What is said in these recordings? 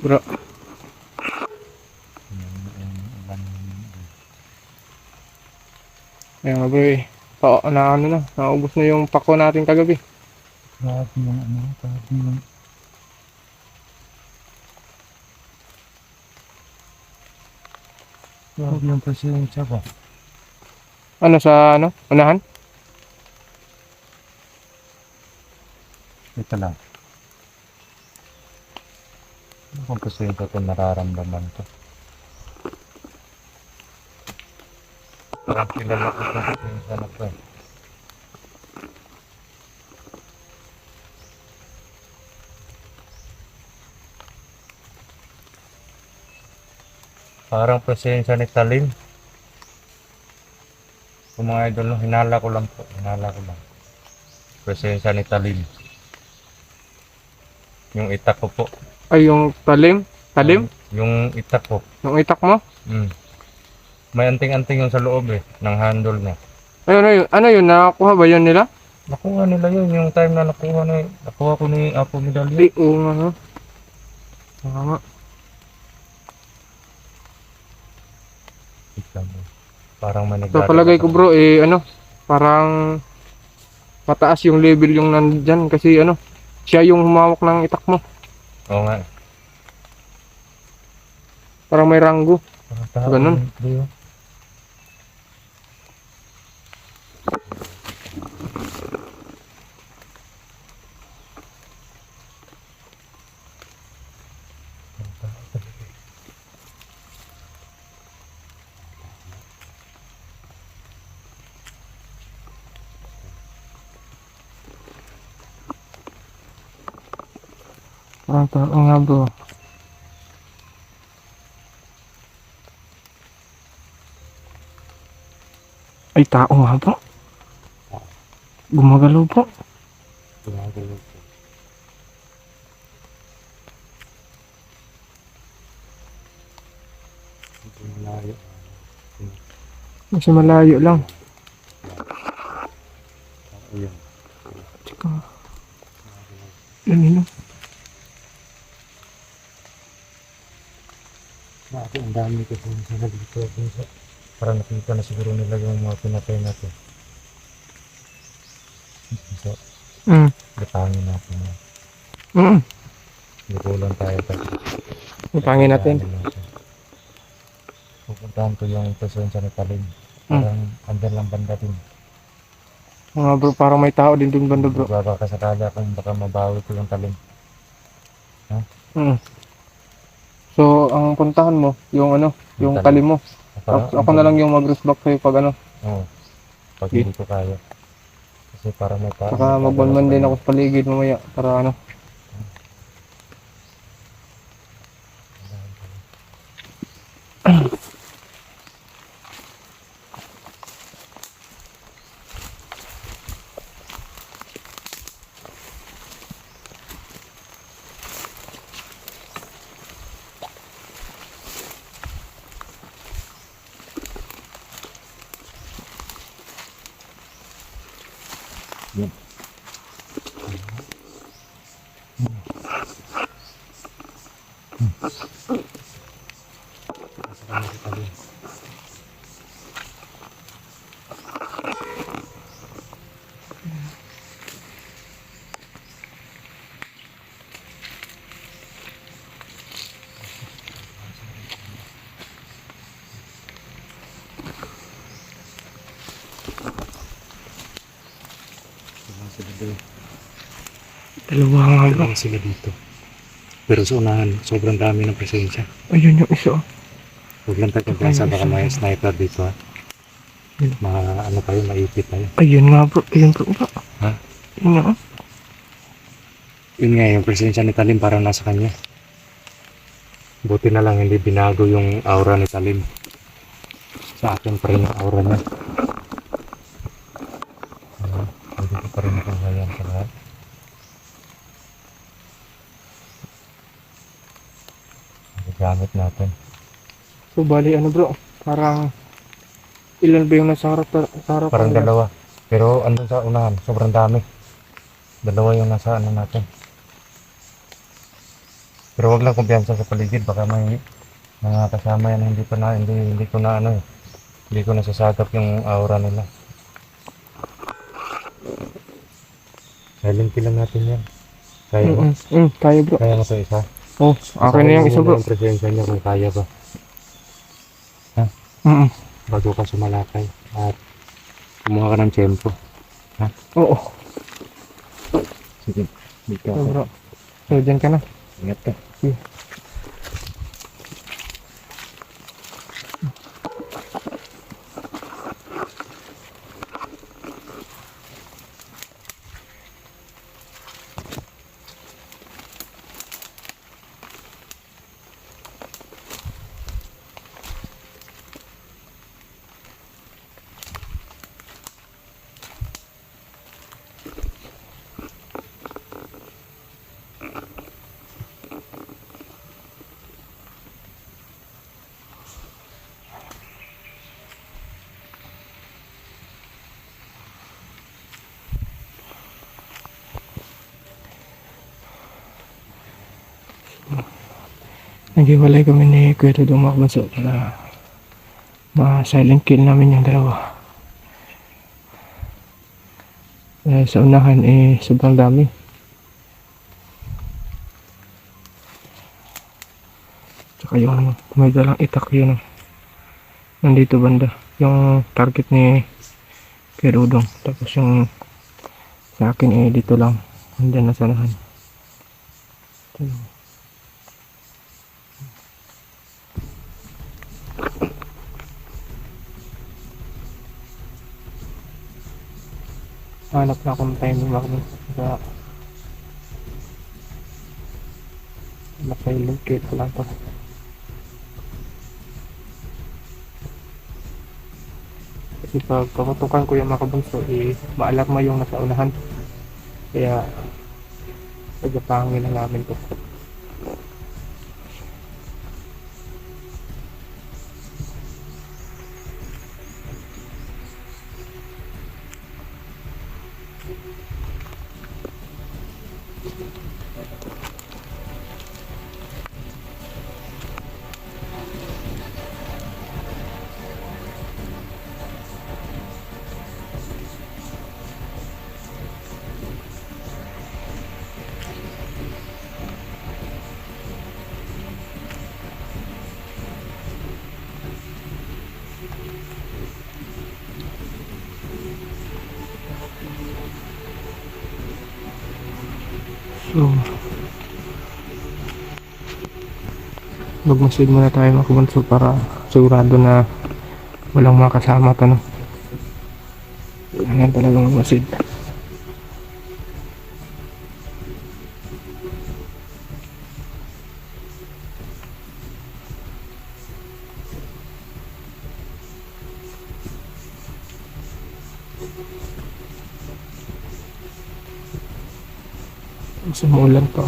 Bro. Ayan nga bro eh. Naubos na yung pako natin kagabi. Grabe yung grabe yung... Grabe yung presensya ba? Ano sa ano? Unahan? Ito lang. Ano kung presensya ko nararamdaman ko? Parang kilala ko sa presensya na to eh. Parang presensya ni Talim. Kung mga idol, hinala ko lang po. Presensya ni Talim. Yung itak ko po. Ay yung talim? Talim? Yung itak ko. Yung itak mo? May anting-anting yung sa loob eh, ng handle niya. Ano yun? Ano yun? Nakakuha ba yun nila? Nakuha nila yun, yung time na nakuha ko ni Apo Medalya. Di, oo nga ha. Nga. Parang may So palagay ko bro eh ano, parang mataas yung level yung nandyan kasi ano, siya yung humawak ng itak mo. Oo nga. Parang may ranggo. Ganun. Parang tao nga bro. Ay tao nga bro. Gumagalaw po. Gumagalaw po. Malayo. Kasi malayo lang. Ayan. Tsaka. Yan. Ang dami ko kung saan dito. Para nakita na siguro nila yung mga pinatay natin. So, gatangin natin. Lukulan tayo. Ipangin natin. Pupuntahan ko yung presensya ni Talim. Parang andyan lang banda din. Mga bro, parang may tao din dun banda bro. Baka sakala kung baka mabawi ko yung Talim. Ha? So, ang puntahan mo, yung ano, yung Talim mo. Ako na lang yung mag-respect sa'yo pag ano. Oo. Pag hindi ko kaya. Kasi para may tao. Saka magbanman din ako sa paligid mamaya para ano. Dalawa nga bro. Dalawa sila dito. Pero sa unahan, sobrang dami ng presensya. Ayun yung isa. Huwag lang tayo pagkasa, baka may sniper dito ha. Ano tayo, maipit tayo. Ayun nga bro, ayun bro. Ha? Ayun nga. Yun nga, yung presensya ni Talim parang nasa kanya. Buti na lang hindi binago yung aura ni Talim. sa akin pa rin ang aura niya. Hindi ko pa rin nakuha yan sa lahat. Gamit natin. So bali ano bro, parang ilan ba yung nasa harap? Sa harap Parang dalawa. Pero andun sa unahan, sobrang dami. Dalawa yung nasa ano natin. Pero wag lang kumpiyansa sa paligid, baka may mga kasama yan na hindi ko na ano eh. Hindi ko nasasagap yung aura nila. Silent lang natin yan. Kaya mo? Kaya bro. Kaya mo sa isa? Oh, akin na yung isa bro. Ang presensya niya kung kaya ba. Bago ka sumalakay. At kumuha ka ng tiyempo. Oo. Sige, dito So ako. bro. So dyan ka na. Ingat ka. Yeah. Naghiwalay kami ni Kuya Dudong mga kabanso para ma-silent kill namin yung dalawa. Sa unahan sobrang dami. Tsaka yung may dalang itak yun. Nandito banda. Yung target ni Kuya Dudong. Tapos yung sa akin dito lang. Andyan na sa unahan. Hanap na akong timing mga sa silent kill ko lang to. Kasi pag pakutukan ko yung mga kabunso maalarma yung nasa unahan. Kaya pagpapangin na namin to. So, magmasid muna tayo mga kabunso para sigurado na walang makasama to, no? Kailangan talaga magmasid. Sumulan to.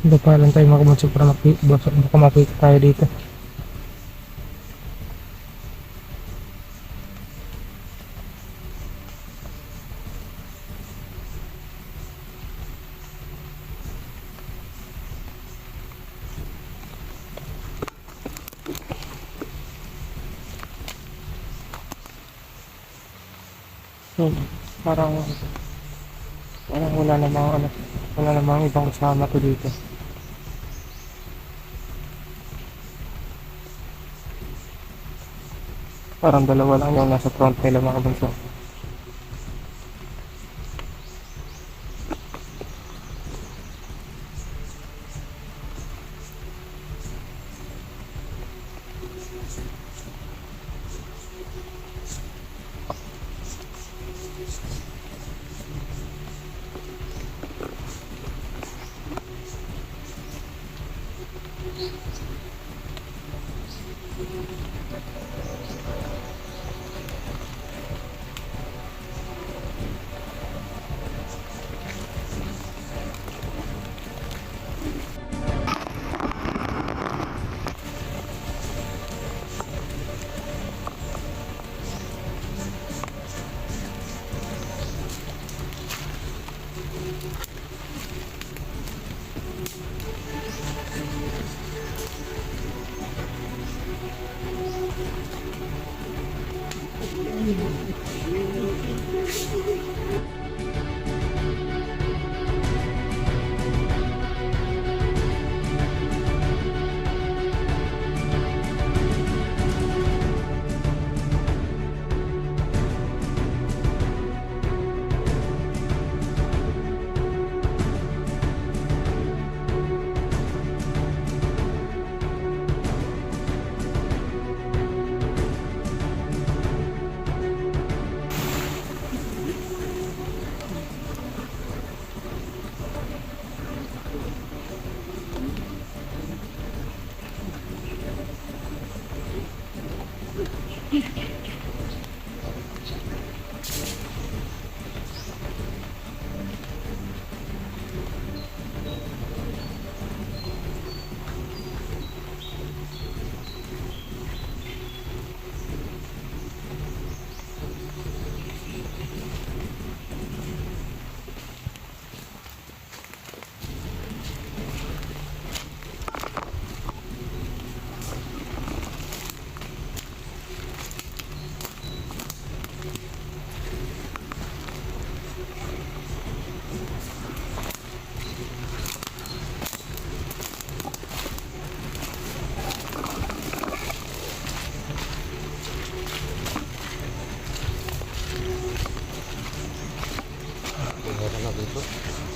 Dapalan tayo mga kabunso para baka makita tayo dito. So, parang wala namang ibang kasama to dito. Parang dalawa lang yung nasa front nila mga kabunso.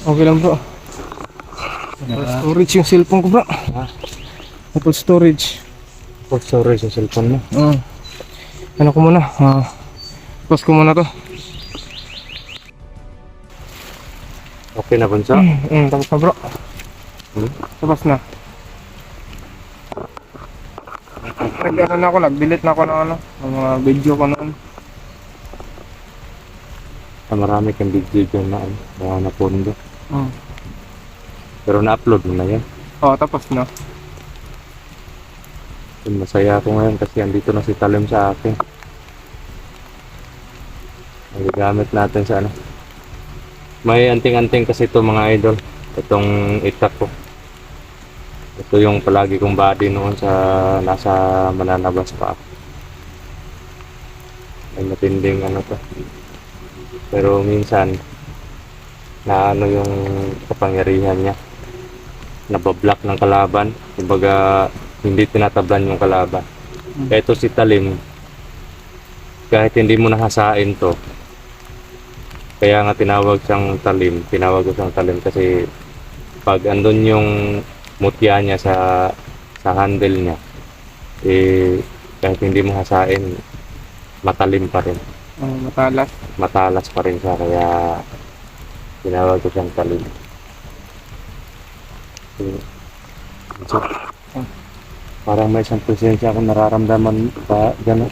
Okay lang bro. Full storage yung cellphone ko bro. Ha? Full storage. Full storage sa cellphone mo. Ano ko muna? Pause ko muna to. Okay na bunso? Tapos na bro. Tapos na. Nag-ano na ako, nag-delete na ako ng ng mga video ko noon. Marami kang video dyan na mga napundo. Pero na-upload mo na yan. Oo, tapos na. Masaya ako ngayon kasi andito na si Talim sa akin. Magagamit natin sa ano. May anting-anting kasi ito mga idol. Itong itak ko. Ito yung palagi kong body noon sa nasa Mananabas pa ako. May matinding ano to. Pero minsan na ano yung kapangyarihan niya. Nabablock ng kalaban. Kumbaga hindi tinatablan yung kalaban. Kaya ito si Talim, kahit hindi mo nahasain to, kaya nga tinawag siyang Talim kasi pag andun yung mutya niya sa handle niya, eh kahit hindi mo hasain, matalim pa rin. Matalas. Matalas pa rin siya, kaya tinawag ko siyang Talim. So, parang may isang presensya akong nararamdaman pa gano'n.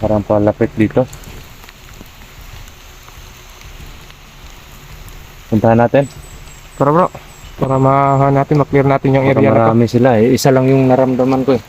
Parang palapit dito. Puntahan natin. Tara bro. Para ma-clear natin yung Baka area na to. marami sila eh. Isa lang yung naramdaman ko eh.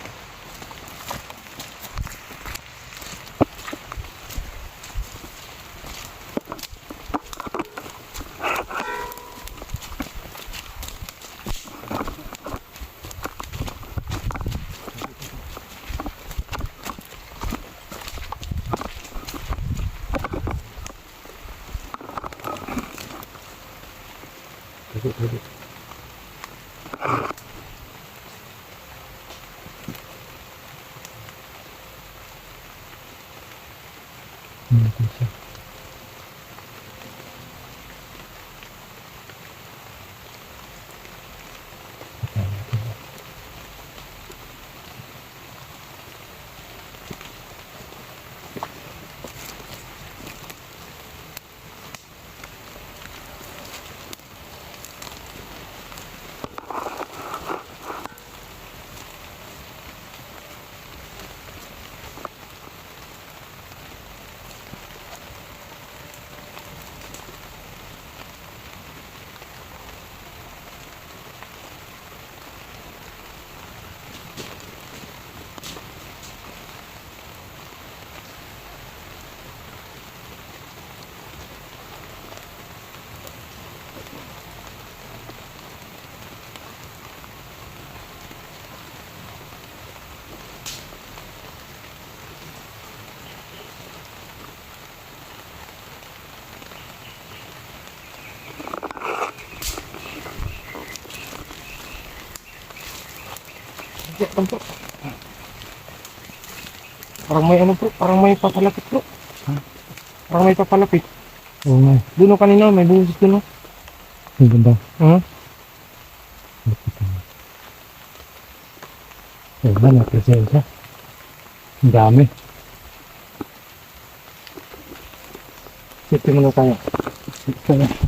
Yan po. Parang may ano bro, parang may papalapit bro. Parang may papalapit. Oo nga. Doon o kanina, may busis doon o. Ang ganda. Hmm? Oo nga, napresensya. Ang dami. Safety muna tayo. Ito na.